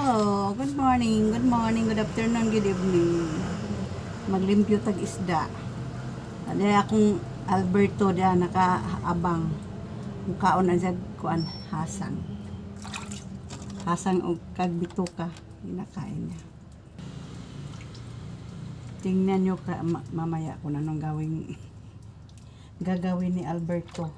Hello, good morning, good afternoon, good evening. Maglimpyo tag isda. Ada akong Alberto dia nakaabang. Mukaon na jag kuan hasang. Hasang og kag bituka inakain niya. Tingnan nyo mamaya kung anong gagawin ni Alberto.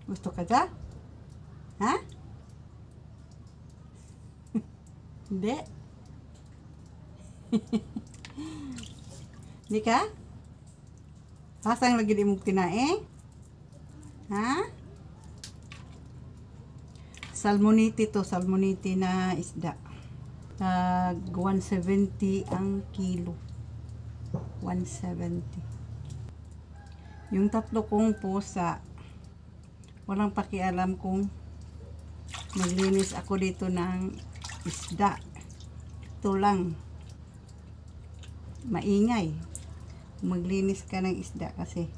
Gusto ka dyan? Ha? Hindi. Hindi ka? Hasang lagi di mo kinain? Ha? Salmoniti to, salmoniti na isda. Tag 170 ang kilo. 170. Yung tatlo kong pusa, walang pakialam kung maglinis ako dito ng isda. Ito lang. Maingay. Maglinis ka ng isda kasi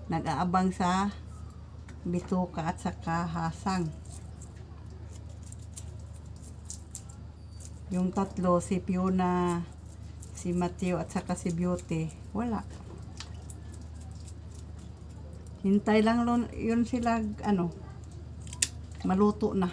nag-aabang sa bituka at saka hasang. Yung tatlo, si Fiona, si Matthew at saka si Beauty, wala. Hintay lang yun sila, maluto na.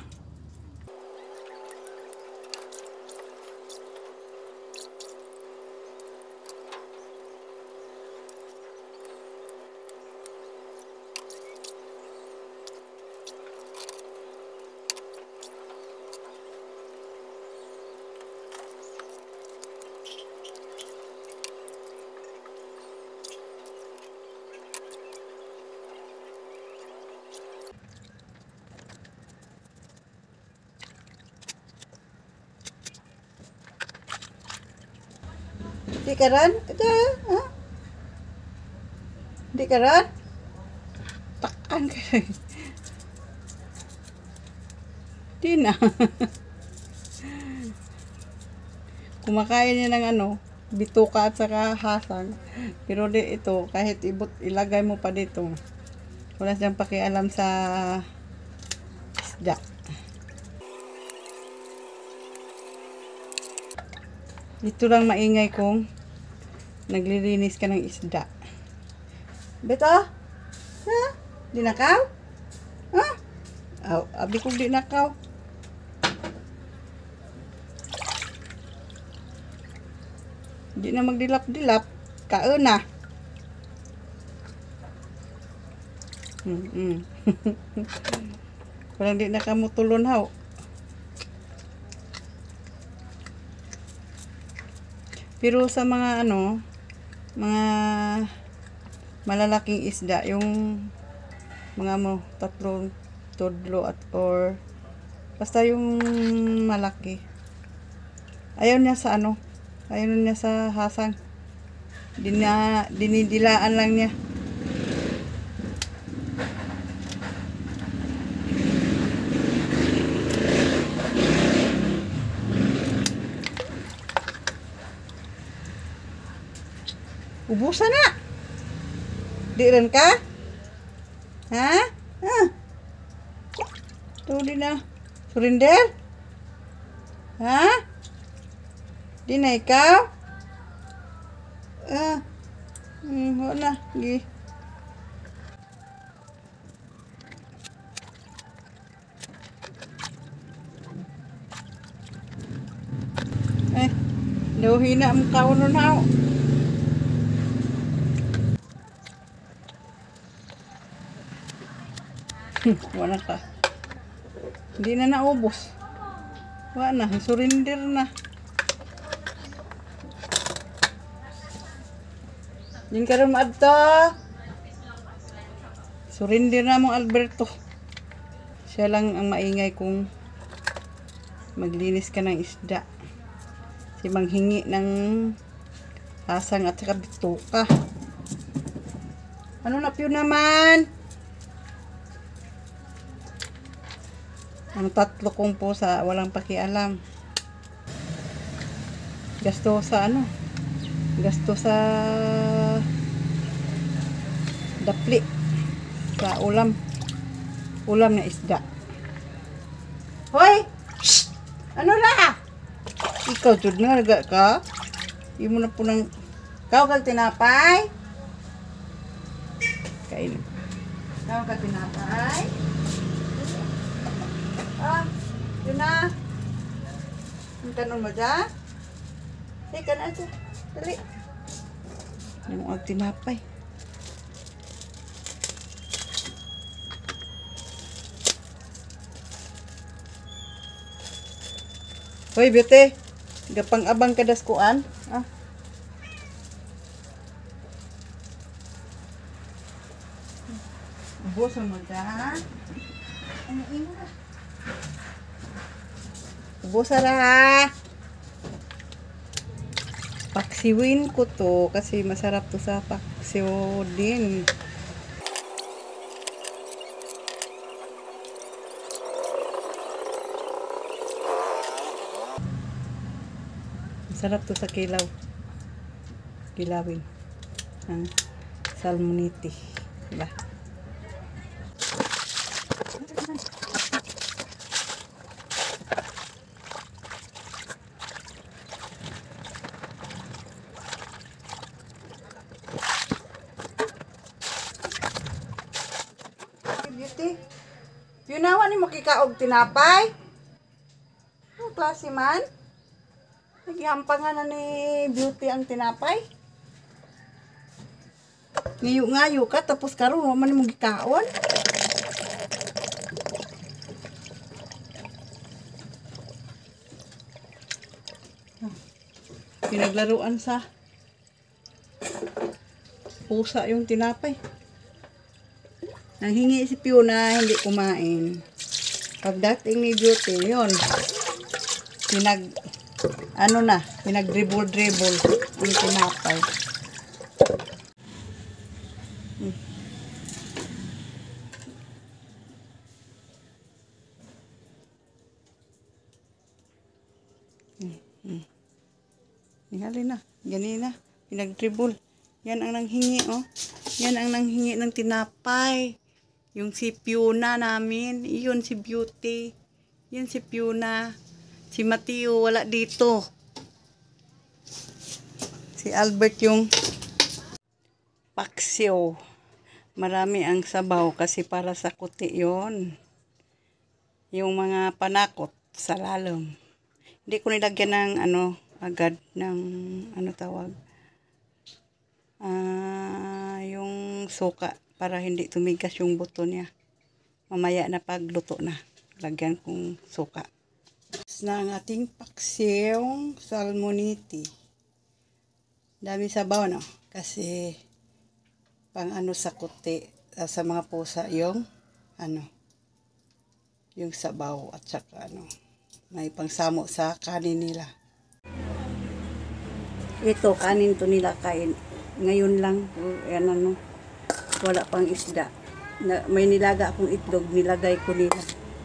Di ka rin? Ha? Di ka rin? Takan ka rin. Di na. Kumakain niya ng bituka at saka hasang. Pero di ito, kahit ilagay mo pa dito, wala siyang pakialam sa isda. Dito lang maingay kung naglilinis ka ng isda. Beto? Ha? Di nakaw? Ha? Abi kong di nakaw. Di na magdilap-dilap. Kaon na. Parang di na ka mo tulon haw. Pero sa mga mga malalaking isda, yung mga tatlong tudlo or basta yung malaki. Ayaw niya sa ayaw niya sa hasang. Dinidilaan lang niya. Ubusan na. Di rin ka? Ha? Di na. Surrender? Ha? Di na ikaw? Wala. Gi. Daw hina ang kaunon haw. Wala ka. Hindi na naubos. Wala na. Surrender na. Yung karoon maadto. Surrender na mong Alberto. Siya lang ang maingay kung maglinis ka ng isda. Si manghingi ng hasang at saka bituka. Ano na piyo naman? Ang tatlo kong pusa, walang pakialam. Gasto sa Gasto sa dapli. Sa ulam. Ulam na isda. Hoy! Shh! Ano na? Ikaw, jud nga, naga ka. Hindi mo na po ng... Ikaw kag tinapay? Kain. Ikaw kag tinapay? Yun na. Ang kanon mo dyan? Ika na dyan. Dali. Yung ang tinapay. Hoy, beauty. Gapang-abang ka daskuan. Ubos mo dyan. Ano imo na? Ubos ha. Paksiwin ko to kasi masarap to sa paksiw din. Masarap to sa kilaw. Kilawin. Ang salmoniti. Diba? Beauty. Yunawa ni makikaog tinapay. Ang klase man. Naghampangan na ni Beauty ang tinapay. Ngayo ka tapos karon wa man mo gikaon. Pinaglaruan sa pusa yung tinapay. Nanghingi si Fiona, hindi kumain. Pagdating ni Beauty, yun. Pinag-dribble ang tinapay. Ningali na, ganina, pinag-dribble. Yan ang nanghingi, oh. Yan ang nanghingi ng tinapay. Yung si Fiona namin, iyon si Beauty. Yan si Fiona. Si Mateo wala dito. Si Albert yung paksiw. Marami ang sabaw kasi para sa kuti yon. Yung mga panakot sa lalom. Hindi ko nilagyan ng agad ng tawag. Yung suka para hindi tumigas yung buto niya. Mamaya na pagluto na, lagyan kong suka. Tapos na ang ating paksiw salmoniti. Dami sabaw, no? Kasi pang sa kuti, sa mga pusa yung yung sabaw at saka may pangsamo sa kanin nila. Ito kanin to nila kain. Ngayon lang, wala pang isda. May nilaga akong itlog, nilagay ko nila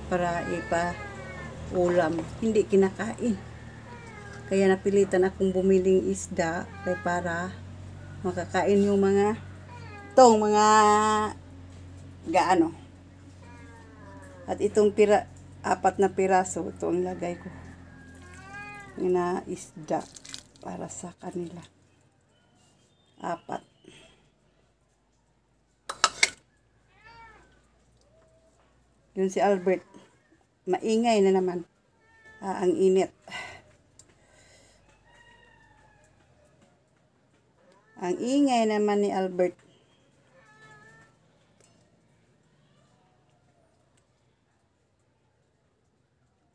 para ulam. Hindi kinakain. Kaya napilitan akong bumiling isda para makakain yung mga gaano. At itong 4 na piraso, ito ang lagay ko. Na isda para sa kanila. 4. Yun si Albert. Maingay na naman. Ang init. Ang ingay naman ni Albert.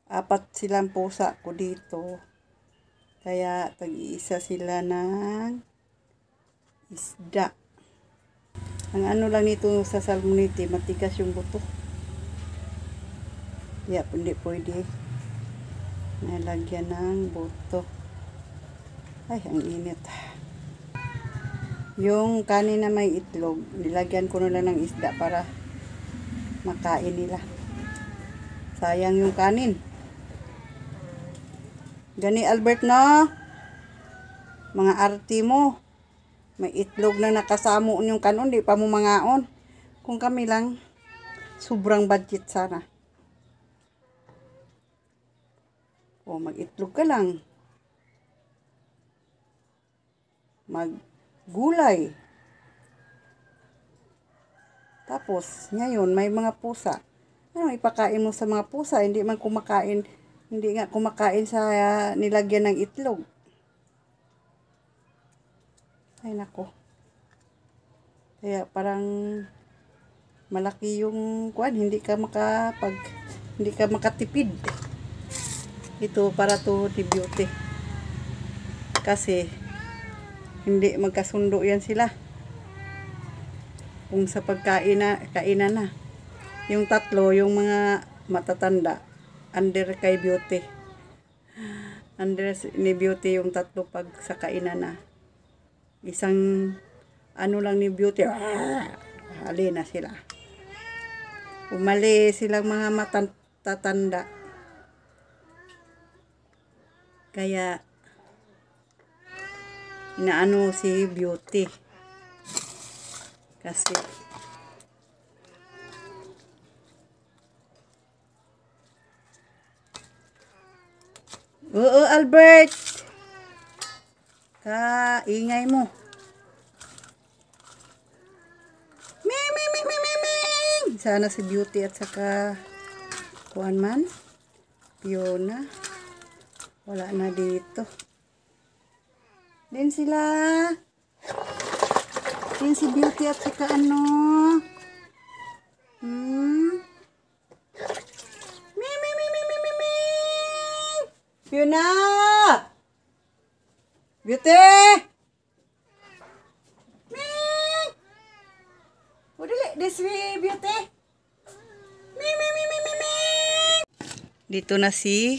Apat silang pusa ko dito. Kaya tag-iisa sila ng isda. Ang lang nito sa salmoniti, matigas yung buto. Hindi pwede nalagyan ng buto. Ay, ang init. Yung kanin na may itlog, nilagyan ko na lang ng isda para makain nila. Sayang yung kanin. Gani Albert, no? Mga arti mo. May itlog na nakasamo yung kanon, di pa mo mangaon. Kung kami lang, sobrang budget sana. O, mag-itlog ka lang. maggulay. Tapos, ngayon, may mga pusa. Ano ipakain mo sa mga pusa? Hindi man kumakain, hindi nga kumakain sa nilagyan ng itlog. Ay, nako. Kaya parang malaki yung hindi ka makatipid. Ito para to ni Beauty. Kasi, hindi magkasundo yan sila. Kung sa kainan na. Yung tatlo, yung mga matatanda, under kay Beauty. Under ni Beauty yung tatlo pag sa kainan na. Isang ano lang ni Beauty, hali na sila. Umali silang mga matatanda. Kaya, inaano si Beauty. Kasi, oo, Albert! Ingay mo. Sana si Beauty at saka kuan man, Fiona. Wala na dito. Din sila. Din si Beauty at saka ano. Fiona! Beauty! This way, Beauty. Dito na si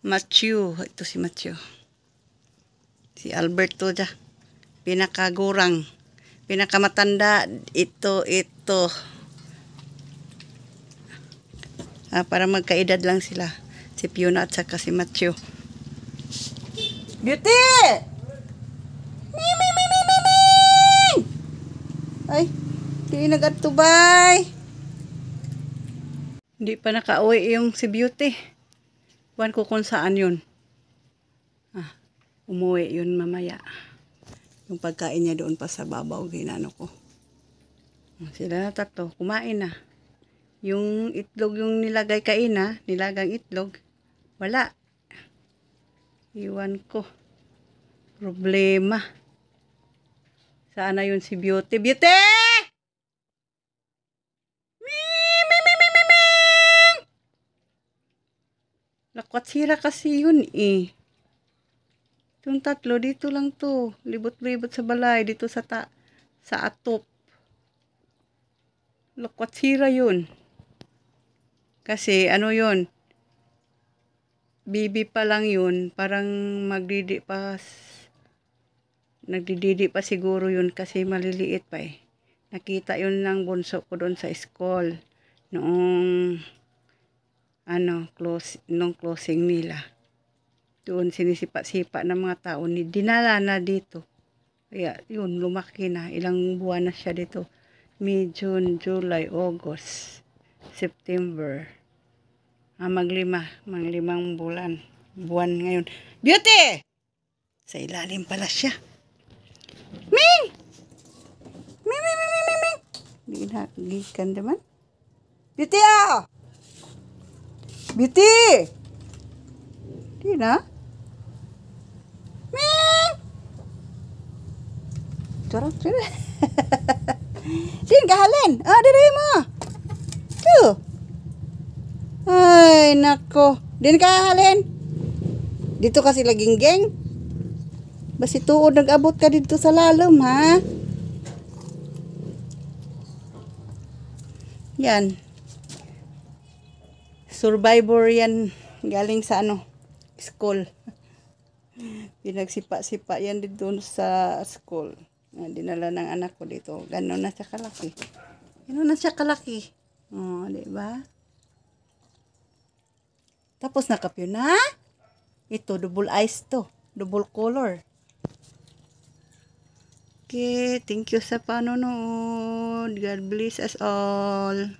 Matthew. Ito si Matthew. Si Alberto dyan. Pinakagurang. Pinakamatanda. Ito. Para magkaedad lang sila. Si Fiona at saka si Matthew. Beauty! Ay, di nagatubay. Hindi pa nakauwi yung si Beauty. Buwan ko kung saan yun. Umuwi yun mamaya. Yung pagkain niya doon pa sa babaw, ginano ko. Sila na tatlo, kumain na. Yung itlog yung nilagay nilagang itlog, wala. Iwan ko. Problema. Saan na yun si Beauty? Beauty! Lakwat-sira kasi yun eh. Itong tatlo, dito lang to. Libot-libot sa balay, dito sa atop. Lakwat-sira yun. Kasi ano yun, bibi pa lang yun, parang nagdididi pa siguro yun kasi maliliit pa eh. Nakita yun ng bunso ko doon sa school noong nung closing nila. Doon sinisipa-sipa ng mga tao dinala na dito. Kaya yun, lumaki na. Ilang buwan na siya dito. May June, July, August, September. Maglimang buwan ngayon. Beauty! Sa ilalim pala siya. Ming! Ming! Di nagikan naman. Beauty ah! Beauty! Di na? Ming! Turang. Din kahalin. Diri mo. Tuh. Ay, nako. Din kahalin. Dito kasi laging geng. Basi tuod nag-abot ka dito sa lalom, ha? Yan. Survivor yan. Galing sa school. Pinagsipa-sipa yan dito sa school. Dinala ng anak ko dito. Gano'n na siya kalaki. Oh, di ba? Tapos nakapyo na. Ito, double eyes to. Double color. Okay, thank you sa panonood. God bless us all.